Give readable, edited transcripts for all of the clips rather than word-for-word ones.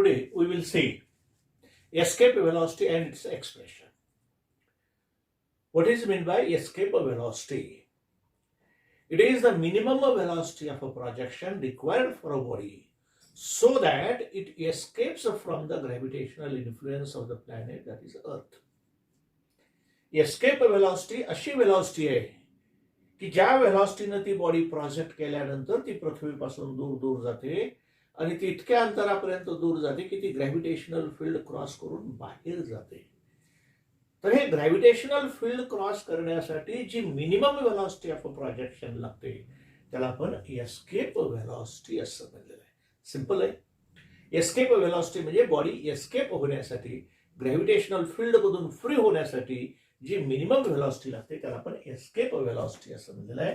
Today we will see escape velocity and its expression. What is meant by escape velocity? It is the minimum velocity of a projection required for a body so that it escapes from the gravitational influence of the planet, that is Earth. Escape velocity अशी velocity आहे की ज्या velocityने ती body project केल्यानंतर ती पृथ्वीपासून दूर दूर जाते आणि ती इतक्या अंतरापर्यंत दूर जाते की ती ग्रॅव्हिटेशनल फील्ड क्रॉस करून बाहेर जाते. तर हे ग्रॅव्हिटेशनल फील्ड क्रॉस करण्यासाठी जी मिनिमम व्हेलॉसिटी ऑफ प्रोजेक्शन लागते त्याला आपण एस्केप व्हेलॉसिटी असं म्हणलेलं आहे. सिंपल आहे. एस्केप व्हेलॉसिटी म्हणजे बॉडी एस्केप होण्यासाठी, ग्रॅव्हिटेशनल फील्ड मधून फ्री होण्यासाठी जी मिनिमम व्हेलॉसिटी लागते त्याला आपण एस्केप व्हेलॉसिटी असं म्हणलेलं आहे.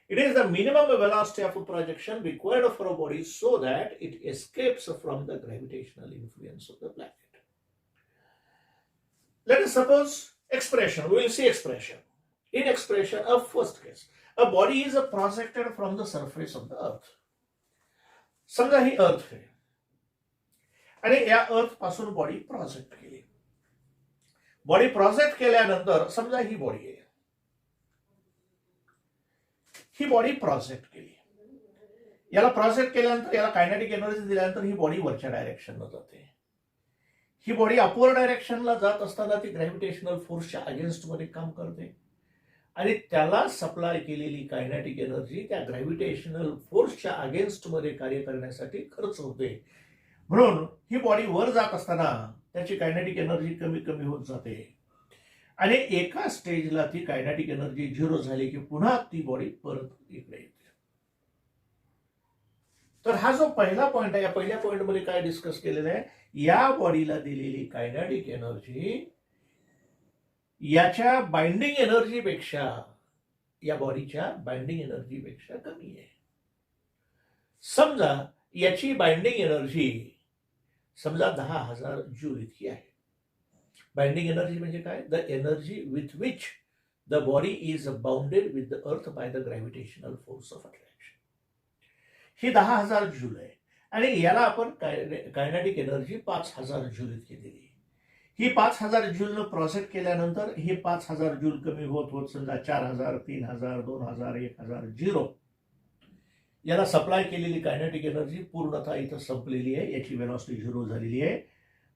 It is the minimum velocity of a projection required for a body so that it escapes from the gravitational influence of the planet. Let us suppose expression. We will see expression. In expression of first case, a body is projected from the surface of the earth. समजा ही अर्थ आहे आणि या अर्थ पासून body project केली. Body project केल्यानंतर समजा ही बॉडी आहे, ही बॉडी प्रोजेक्ट केली. याला प्रोजेक्ट केल्यानंतर याला कायनेटिक एनर्जी दिल्यानंतर ही बॉडी वरच्या डायरेक्शनला जाते. ही बॉडी अपवर्ड डायरेक्शनला जात असताना ती ग्रॅव्हिटेशनल फोर्सच्या अगेन्स्ट मध्ये काम करते आणि त्याला सप्लाय केलेली कायनेटिक एनर्जी त्या ग्रॅव्हिटेशनल फोर्सच्या अगेन्स्ट मध्ये कार्य करण्यासाठी खर्च होते. म्हणून ही बॉडी वर जात असताना त्याची कायनेटिक एनर्जी कमी कमी होत जाते आणि एका स्टेजला ती कायनेटिक एनर्जी झिरो झाली की पुन्हा ती बॉडी परत इकडे येते. तर हा जो पहिला पॉइंट आहे, या पहिल्या पॉइंट मध्ये काय डिस्कस केलेलं आहे, या बॉडीला दिलेली कायनेटिक एनर्जी याच्या बाइंडिंग एनर्जीपेक्षा, या बॉडीच्या बाइंडिंग एनर्जीपेक्षा कमी आहे. समजा याची बाइंडिंग एनर्जी समजा 10,000 जूल इतकी आहे. बाइंडिंग एनर्जी म्हणजे काय? The energy with which the body is bounded with the earth by the gravitational force of attraction. He 10,000 joule आहे आणि याला आपण कायनेटिक एनर्जी 5,000 जूल इतकी दिली. ही 5,000 जूलनं प्रोजेक्ट केल्यानंतर ही 5,000 जूल कमी होत होत समजा 4,000, 3,000, 2,000, 1,000, 0. याला सप्लाय केलेली कायनेटिक एनर्जी पूर्णतः इथं संपलेली आहे. याची वेलॉसिटी 0 झालेली आहे.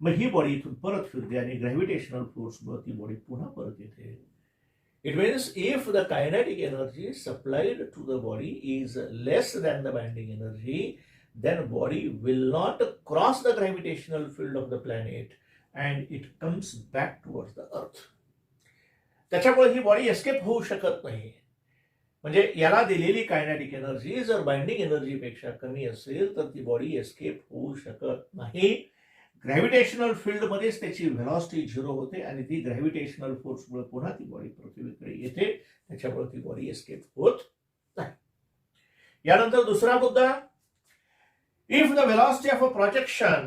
मग ही बॉडी इथून परत फिरते आणि ग्रॅव्हिटेशनल फोर्समुळे ती बॉडी पुन्हा परत येते. It means if the kinetic energy supplied to the body is less than the binding energy, then body will not cross the gravitational field of the planet and it comes back towards the earth. त्याच्यामुळे ही body escape होऊ शकत नाही. म्हणजे याला दिलेली kinetic energy जर binding एनर्जीपेक्षा कमी असेल तर ती बॉडी एस्केप होऊ शकत नाही. ग्रॅव्हिटेशनल फील्डमध्येच त्याची व्हेलॉसिटी 0 होते आणि ती ग्रॅव्हिटेशनल फोर्समुळे पुन्हा ती बॉडी पृथ्वीकडे येते. त्याच्यामुळे ती बॉडी एस्केप होत नाही. यानंतर दुसरा मुद्दा, if the velocity of a projection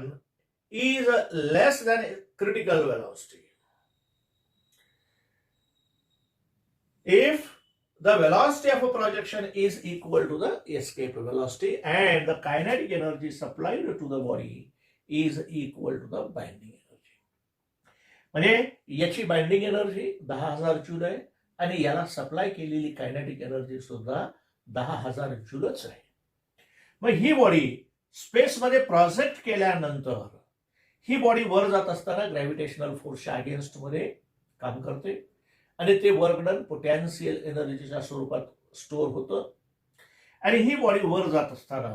is less than critical velocity, if the velocity of a projection is equal to the escape velocity and the kinetic energy supplied to the body is equal to the binding energy, म्हणजे याची binding energy 10,000 joule आहे आणि याला supply केलेली kinetic energy सुद्धा 10,000 जूलच आहे. मग ही body स्पेसमध्ये प्रोजेक्ट केल्यानंतर ही बॉडी वर जात असताना ग्रॅव्हिटेशनल फोर्सच्या अगेन्स्ट मध्ये काम करते आणि ते वर्क डन पोटॅन्शियल एनर्जीच्या स्वरूपात स्टोअर होतं आणि ही बॉडी वर जात असताना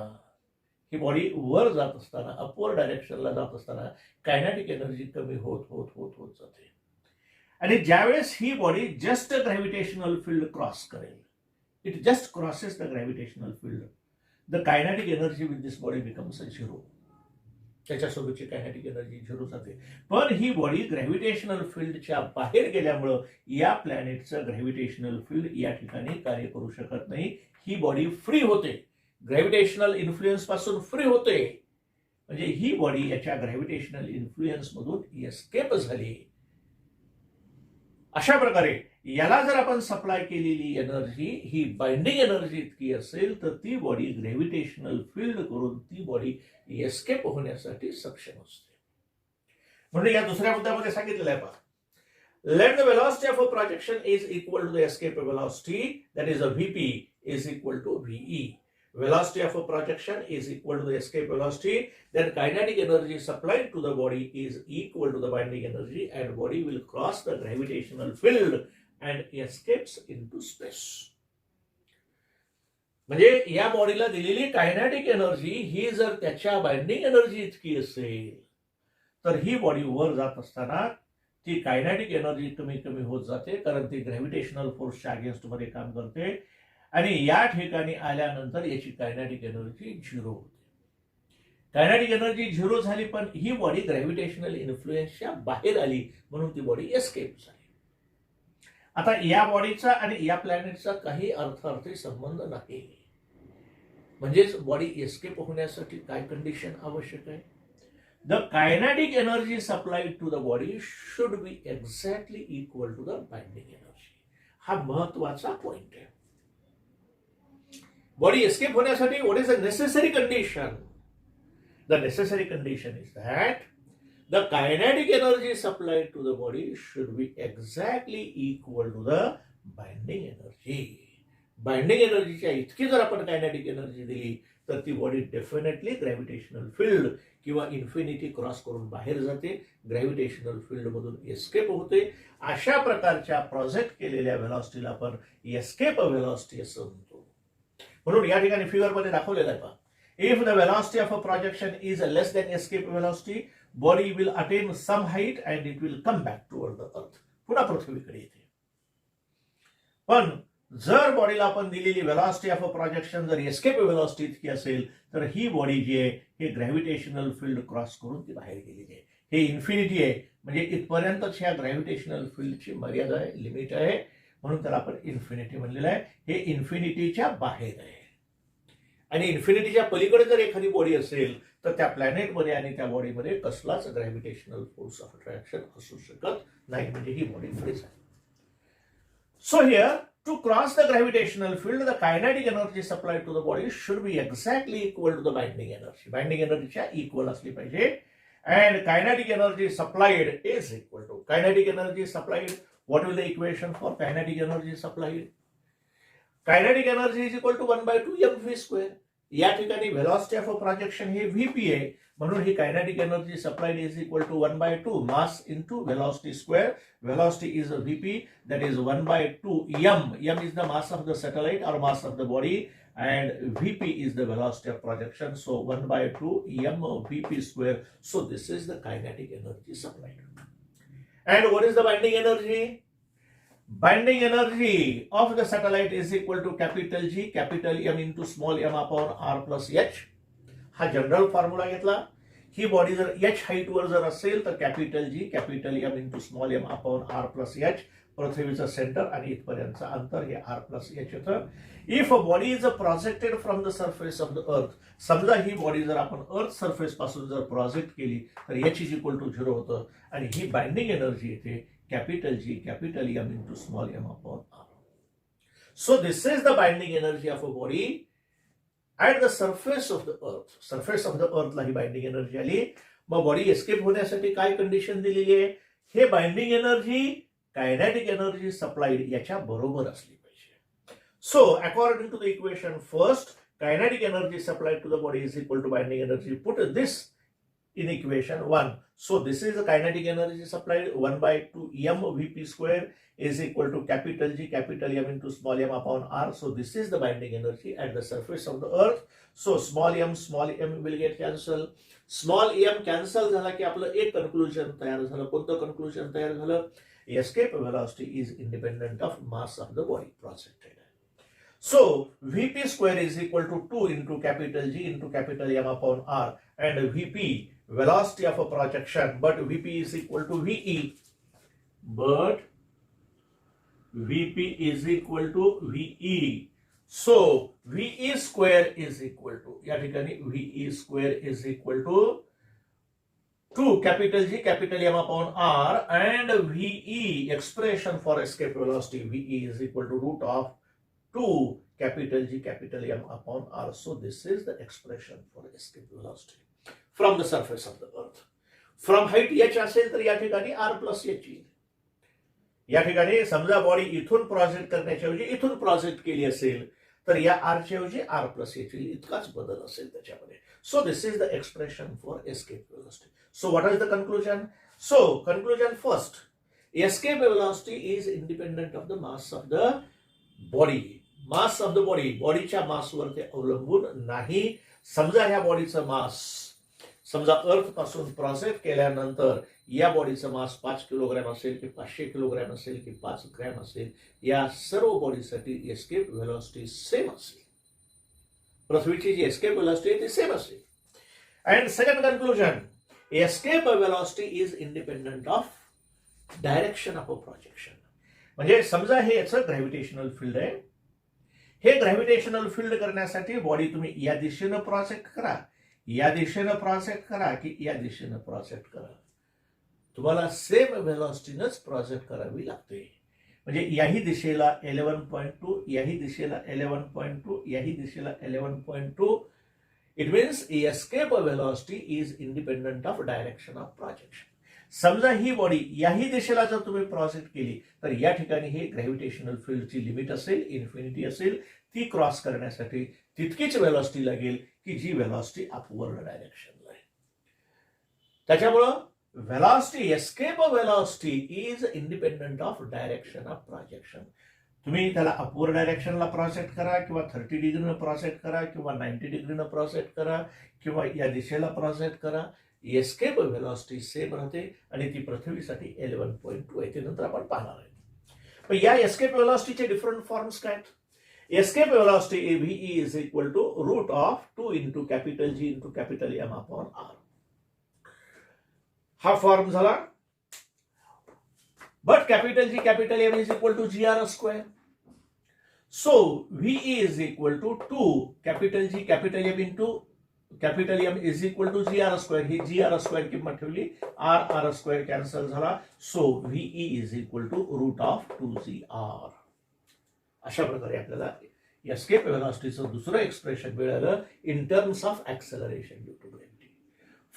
अपवर्ड डायरेक्शनला जात असताना कायनेटिक एनर्जी कमी होत होत होत होत जाते आणि ज्यावेळेस ही body just gravitational field cross करेल, it just crosses the gravitational field, the kinetic energy with this body becomes a 0. त्याच्यासोबतची कायनेटिक एनर्जी 0 जाते. पण ही बॉडी ग्रॅव्हिटेशनल फील्डच्या बाहेर गेल्यामुळं या प्लॅनेटचं ग्रॅव्हिटेशनल फील्ड या ठिकाणी कार्य करू शकत नाही. ही बॉडी फ्री होते, ग्रॅव्हिटेशनल इन्फ्लुएन्स पासून फ्री होते. म्हणजे ही बॉडी याच्या ग्रॅव्हिटेशनल इन्फ्लुएन्स मधून एस्केप झाली अशा प्रकारे याला जर आपण सप्लाय केलेली एनर्जी ही बाइंडिंग एनर्जी इतकी असेल तर ती बॉडी ग्रॅव्हिटेशनल फील्ड करून ती बॉडी एस्केप होण्यासाठी सक्षम असते. म्हणजे या दुसऱ्या मुद्द्यामध्ये सांगितलेलं आहे पहा, let the velocity of a projection is equal to the escape velocity, that is a Vp is equal to Ve. Velocity of a projection is equal to the escape velocity, then kinetic energy supplied to the body is equal to the binding energy and body will cross the gravitational field and escapes into space. म्हणजे या बॉडीला दिलेली kinetic energy ही जर त्याच्या binding energy इतकी असेल तर ही body वर जात असताना ती कायनेटिक एनर्जी कमी कमी होत जाते, कारण ती ग्रॅव्हिटेशनल फोर्सच्या अगेन्स्ट मध्ये काम करते आणि या ठिकाणी आल्यानंतर याची कायनेटिक एनर्जी झिरो होते. कायनेटिक एनर्जी झिरो झाली पण ही बॉडी ग्रॅव्हिटेशनल इन्फ्लुएन्सच्या बाहेर आली म्हणून ती बॉडी एस्केप झाली. आता या बॉडीचा आणि या प्लॅनेटचा काही अर्थार्थी संबंध नाही. म्हणजेच बॉडी एस्केप होण्यासाठी काय कंडिशन आवश्यक आहे? The kinetic energy supplied to the body should be exactly equal to the binding energy. हा महत्वाचा पॉइंट आहे. बॉडी एस्केप होण्यासाठी what is the necessary condition? The necessary condition is that the kinetic energy supplied to the body should be exactly equal to the binding energy. Binding एनर्जीच्या इतकी जर आपण kinetic energy दिली तर ती body definitely gravitational field किंवा infinity cross करून बाहेर जाते, ग्रॅव्हिटेशनल फील्ड मधून एस्केप होते. अशा प्रकारच्या प्रोजेक्ट केलेल्या व्हेलॉसिटीला आपण एस्केप व्हेलॉसिटी असं म्हणतो. म्हणून या ठिकाणी फिगरमध्ये दाखवलेलं आहे पहा, if the velocity of a projection is less than escape velocity body will attain some height and it will come back toward the earth. पुन्हा पृथ्वीकडे येते. पण जर बॉडीला आपण दिलेली व्हेलॉसिटी ऑफ अ प्रोजेक्शन जर एस्केप व्हेलॉसिटी इतकी असेल तर ही बॉडी जी आहे हे ग्रॅव्हिटेशनल फील्ड क्रॉस करून ती बाहेर गेलेली आहे. हे इन्फिनिटी आहे, म्हणजे इथपर्यंतच ह्या ग्रॅव्हिटेशनल फील्डची मर्यादा आहे, लिमिट आहे, म्हणून त्याला आपण इन्फिनिटी म्हणलेलं आहे. हे इन्फिनिटीच्या बाहेर आहे आणि इन्फिनिटीच्या पलीकडे जर एखादी बॉडी असेल तर त्या प्लॅनेटमध्ये आणि त्या बॉडीमध्ये कसलाच ग्रॅव्हिटेशनल फोर्स ऑफ अट्रॅक्शन असू शकत नाही, म्हणजे ही बॉडी फ्रीज आहे. So here to cross the gravitational field, the kinetic energy supplied to the body should be exactly equal to the binding energy. Binding energy च्या equal असली पाहिजे. And kinetic energy supplied is equal to kinetic energy supplied. What will the equation for kinetic energy supplied? Kinetic energy is equal to 1 by 2 mv square. या ठिकाणी velocity of a projection हे Vp आहे, म्हणून ही kinetic energy supplied is equal to 1 by 2 mass into velocity square. Velocity is Vp, that is 1 by 2 m. M is the mass of the satellite or mass of the body and Vp is the velocity of projection. So 1 by 2 m Vp square. So this is the kinetic energy supplied. And what is the binding energy? Binding energy of the satellite is equal to capital G, capital M into small m upon r plus h. हा general formula घेतला. ही body जर H height वर जर असेल तर capital G capital M into small M upon R plus H, पृथ्वीचं centre आणि इथपर्यंतचं अंतर हे आर प्लस एच येतं. If a body is projected from the surface of the earth, समजा ही बॉडी जर आपण अर्थ सरफेस पासून जर प्रोजेक्ट केली तर एच इज इक्वल टू 0 होतं आणि ही बाइंडिंग एनर्जी येते capital G capital M into small M upon R. So this is the binding energy of a body at the surface of the earth. Surface of the earth ला ही binding energy आली. मग body escape होण्यासाठी काय condition दिलेली आहे? हे binding energy kinetic energy supplied याच्या बरोबर असली पाहिजे. So according to the equation first, kinetic energy supplied to the body is equal to binding energy. Put this in equation 1. So this is the kinetic energy supplied 1 by 2 m Vp square is equal to capital G capital M into small m upon r. So this is the binding energy at the surface of the earth. So small m will get cancel. Small m cancel झाला की आपलं एक conclusion तयार झालं. कोणतं conclusion तयार झालं? Escape velocity is independent of mass of the body projected. So Vp square is equal to 2 into capital G into capital M upon r, and Vp velocity of a projection, but Vp is equal to Ve, but Vp is equal to Ve. So Ve square is equal to, या ठिकाणी Ve square is equal to 2 capital G capital M upon R, and VE, expression for escape velocity, VE is equal to root of 2 capital G capital M upon R. So this is the expression for escape velocity from the surface of the earth. From height h असेल तर या ठिकाणी r plus h येईल. या ठिकाणी समजा body इथून project करण्याच्या ऐवजी इथून प्रोजेक्ट केली असेल तर या r च्या ऐवजी r प्लस h येईल, इतकाच बदल असेल त्याच्यामध्ये. So this is the expression for escape velocity. So what is the conclusion? So conclusion first, escape velocity is independent of the mass of the body. Mass of the body, बॉडीच्या मासवर ते अवलंबून नाही. समजा ह्या बॉडीचं मास, समजा अर्थ पासून प्रोजेक्ट केल्यानंतर या बॉडीचं मास 5 किलोग्रॅम असेल की 500 किलोग्रॅम असेल की 5 ग्रॅम असेल, या सर्व बॉडीसाठी एस्केप व्हेलॉसिटी सेम असेल. पृथ्वीची जी एस्केप व्हेलॉसिटी आहे ती सेम असेल. And second conclusion, escape velocity is independent of direction of a projection. म्हणजे समजा हे याचं ग्रॅव्हिटेशनल फील्ड आहे. हे ग्रॅव्हिटेशनल फील्ड करण्यासाठी बॉडी तुम्ही या दिशेनं प्रोजेक्ट करा, या दिशेनं प्रोजेक्ट करा की या दिशेनं प्रोजेक्ट करा, तुम्हाला सेम व्हेलॉसिटीनंच प्रोजेक्ट करावी लागते. म्हणजे याही दिशेला 11.2, याही दिशेला 11.2, याही दिशेला 11.2. It means escape velocity is independent of direction of projection. समजा ही बॉडी याही दिशेला जर तुम्ही प्रोजेक्ट केली तर या ठिकाणी हे ग्रॅव्हिटेशनल फील्डची लिमिट असेल, इन्फिनिटी असेल. ती क्रॉस करण्यासाठी तितकीच व्हेलॉसिटी लागेल की जी व्हेलॉसिटी अपवर्ड डायरेक्शनला आहे. त्याच्यामुळं velocity, escape velocity is independent of direction of projection. तुम्ही त्याला अपवर्ड डायरेक्शनला प्रोजेक्ट करा किंवा 30 डिग्रीनं प्रोजेक्ट करा किंवा 90 डिग्रीनं प्रोजेक्ट करा किंवा या दिशेला प्रोजेक्ट करा, एस्केप व्हेलॉसिटी सेम राहते आणि ती पृथ्वीसाठी 11.2 आहे. ते नंतर आपण पाहणार आहे. पण या एस्केप व्हेलॉसिटीचे डिफरंट फॉर्म्स काय आहेत? Escape velocity VE is equal to root of 2 into capital G into capital M upon R. हा फॉर्म झाला. But capital G capital M is equal to GR square. So VE is equal to 2 capital G capital M into capital M is equal to GR square. ही GR square किंमत ठेवली, R square cancel झाला. So VE is equal to root of 2GR. अशा प्रकारे आपल्याला escape व्हेलॉसिटीचं दुसरं expression मिळालं in terms of acceleration due to gravity.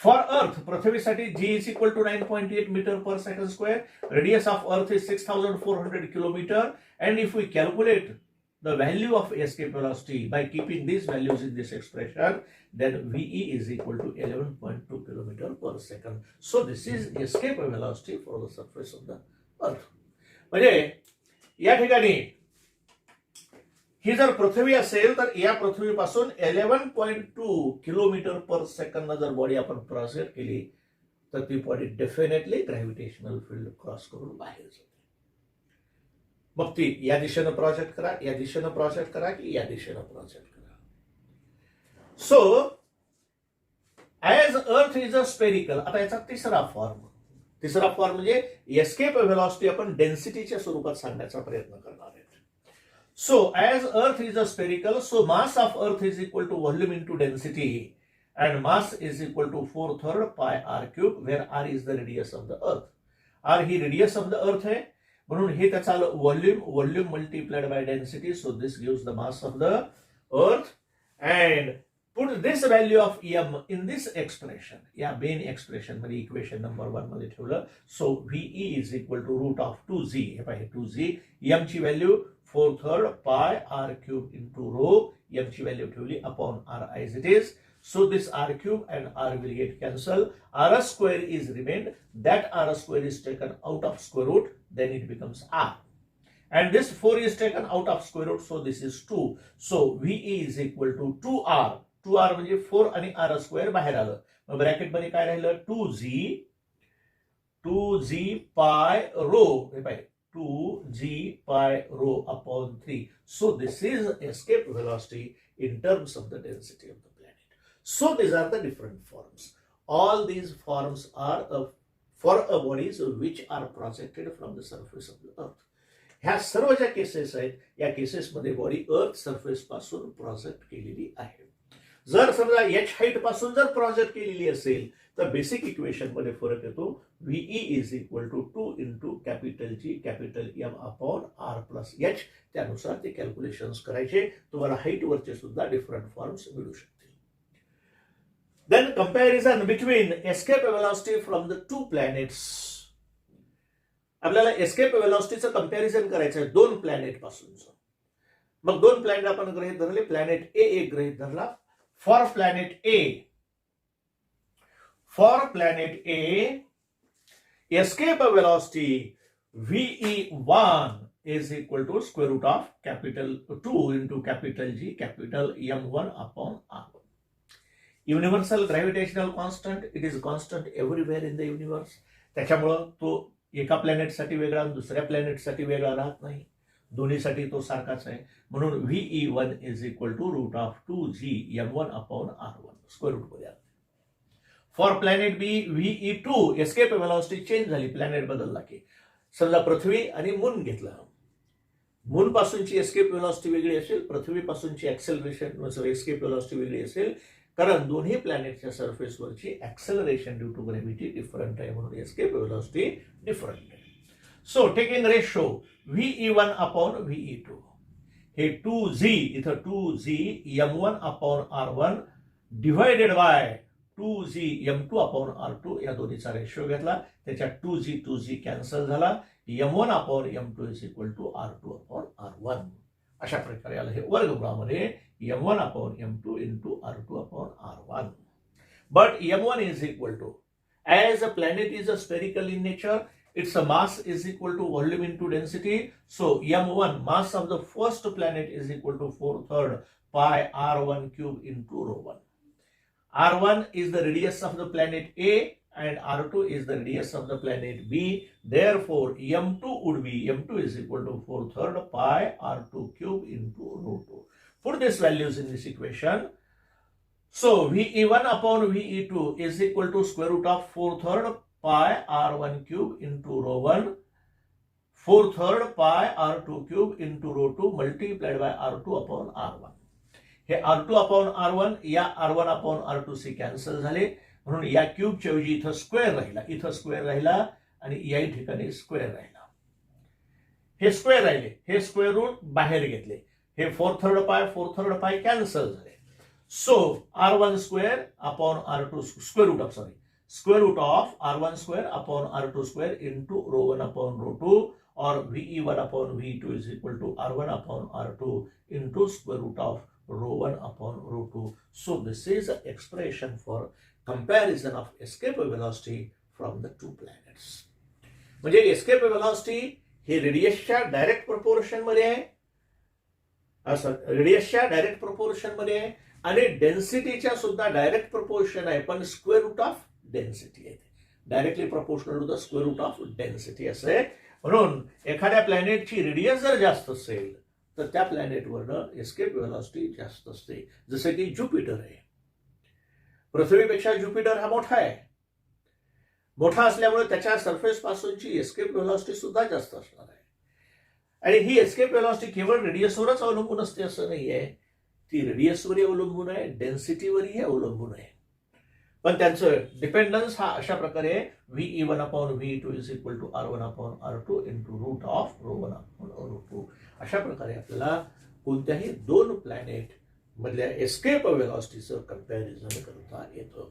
For earth, पृथ्वीसाठी G is equal to 9.8 metre per second square. Radius of earth is 6400 kilometre. And if we calculate the value of escape velocity by keeping these values in this expression, then VE is equal to 11.2 kilometer per second. So this is escape velocity for the surface of the earth. म्हणजे या ठिकाणी ही जर पृथ्वी असेल तर या पृथ्वीपासून 11.2 kilometre per second जर body आपण प्रोजेक्ट केली तर ती body definitely gravitational field cross करून बाहेर जाते. मग ती या दिशेनं प्रोजेक्ट करा, या दिशेनं प्रोजेक्ट करा की या दिशेनं प्रोजेक्ट करा. So as earth is a spherical. आता याचा तिसरा फॉर्म म्हणजे एस्केप व्हेलॉसिटी आपण डेन्सिटीच्या स्वरूपात सांगण्याचा प्रयत्न करणार आहे. So as earth is a spherical, so mass of earth is equal to volume into density and mass is equal to 4/3 pi r³ where r is the radius of the earth. r ही radius of the earth आहे म्हणून हे त्याचा volume multiplied by density. So this gives the mass of the earth and put this value of M in this expression. या main expression मध्ये equation number 1 मध्ये ठेवलं. So VE is equal to root of 2G. हे पाहिजे 2G. M ची value 4/3 pi r³ into rho. M ची value ठेवली upon R as it is. So this r³ and r will get cancelled. R square is remained. That R square is taken out of square root. Then it becomes R. And this 4 is taken out of square root. So this is 2. So VE is equal to 2R. 2R म्हणजे 4 आणि R square बाहेर आलं. मग bracket मध्ये काय राहिलं? 2G पाय row. हे पाहिजे 2G पाय row upon 3. So this is escape velocity in terms of the density of the So these are the different forms. All these forms are for a bodies which are projected from the surface of the earth. ह्या सर्व ज्या cases आहेत या केसेसमध्ये body earth surface पासून project केलेली आहे. जर समजा H हाईट पासून जर प्रोजेक्ट केलेली असेल तर बेसिक इक्वेशन मध्ये फरक येतो. VE is equal to 2 into capital G capital M upon R plus H. त्यानुसार ते कॅल्क्युलेशन्स करायचे. तुम्हाला हाईटवरचे सुद्धा डिफरंट फॉर्म्स मिळू शकतील. Then comparison between escape velocity from the two planets. आपल्याला एस्केप वेलॉसिटीचं कंपॅरिझन करायचं आहे दोन प्लॅनेट पासूनचं. मग दोन प्लॅनेट आपण गृहीत धरले. प्लॅनेट ए एक गृहीत धरला. For planet A escape velocity VE1 is equal to square root of capital 2 into capital G capital M1 upon R1. Universal gravitational constant, it is constant everywhere in the universe. त्याच्यामुळं तो एका प्लॅनेटसाठी वेगळा दुसऱ्या प्लॅनेटसाठी वेगळा राहत नाही. दोन्हीसाठी तो सारखाच आहे. म्हणून VE1 is equal to root of 2G M1 upon R1 square root मध्ये. For planet B VE2 escape velocity change झाली. प्लॅनेट बदलला की समजा पृथ्वी आणि मून घेतला. मून पासूनची एस्केप वेलॉसिटी वेगळी असेल. पृथ्वीपासूनची ऍक्सेलरेशन एस्केप वेलॉसिटी वेगळी असेल. कारण दोन्ही प्लॅनेटच्या सरफेसवरची acceleration due to gravity different आहे. म्हणून एस्केप वेलॉसिटी डिफरंट आहे. So taking ratio VE1 upon VE2 हे 2G इथं 2G M1 upon R1 divided by 2G M2 upon R2 या दोन्हीचा रेशो घेतला. त्याच्यात 2G कॅन्सल झाला. M1 upon M2 is equal to R2 upon R1. अशा प्रकारे आलं हे वर्गमुळामध्ये M1 upon M2 into R2 upon R1. But M1 is equal to as a planet is a spherical in nature, its mass is equal to volume into density. So M1 mass of the first planet is equal to 4/3 pi R1 cube into ρ1. R1 is the radius of the planet A and R2 is the radius of the planet B. Therefore, M2 is equal to 4/3 pi R2 cube into ρ2. Put these values in this equation. So, VE1 upon VE2 is equal to square root of 4/3 pi R1 cube into ρ1. 4/3 pi R2 cube into ρ2 multiplied by R2 upon R1. हे R2 upon R1 या R1 upon R2 C cancel झाले. म्हणून या क्यूबच्या ऐवजी इथं square राहिला आणि या ठिकाणी स्क्वेअर राहिला. हे स्क्वेअर राहिले. हे स्क्वेअर रूट बाहेर घेतले. हे 4/3 पाय कॅन्सल झाले. So R1 square upon R2 square root of R1 square upon R2 square into ρ1 upon ρ2 और VE1 upon VE2 is equal to R1 upon R2 into square root of ρ1 upon ρ2. So this is an expression for comparison of escape velocity from the two planets. म्हणजे escape velocity हे रेडियसच्या direct proportion मध्ये आहे. रेडियसच्या direct proportion मध्ये आहे आणि डेन्सिटीच्या सुद्धा direct proportion आहे. पण स्क्वेअर रूट ऑफ डेन्सिटी आहे. Directly proportional to the square root of density असे. म्हणून एखाद्या प्लॅनेटची रेडियस जर जास्त असेल तर त्या प्लॅनेटवरनं एस्केप वेलॉसिटी जास्त असते. जसे की ज्युपिटर आहे. पृथ्वीपेक्षा ज्युपिटर हा मोठा आहे. मोठा असल्यामुळे त्याच्या सरफेस पासूनची एस्केप वेलॉसिटी सुद्धा जास्त असणार आहे. आणि ही एस्केप वेलॉसिटी केवळ रेडियसवरच अवलंबून असते असं नाही आहे. ती रेडियसवरही अवलंबून आहे, डेन्सिटीवरही अवलंबून आहे. पण त्यांचं डिपेंडन्स हा अशा प्रकारे VE1 upon VE2 is equal to R1 upon R2 into root of ρ1 upon ρ2. अशा प्रकारे आपल्याला कोणत्याही दोन प्लॅनेट मधल्या एस्केप वेलॉसिटीचं कंपॅरिझन करता येतं.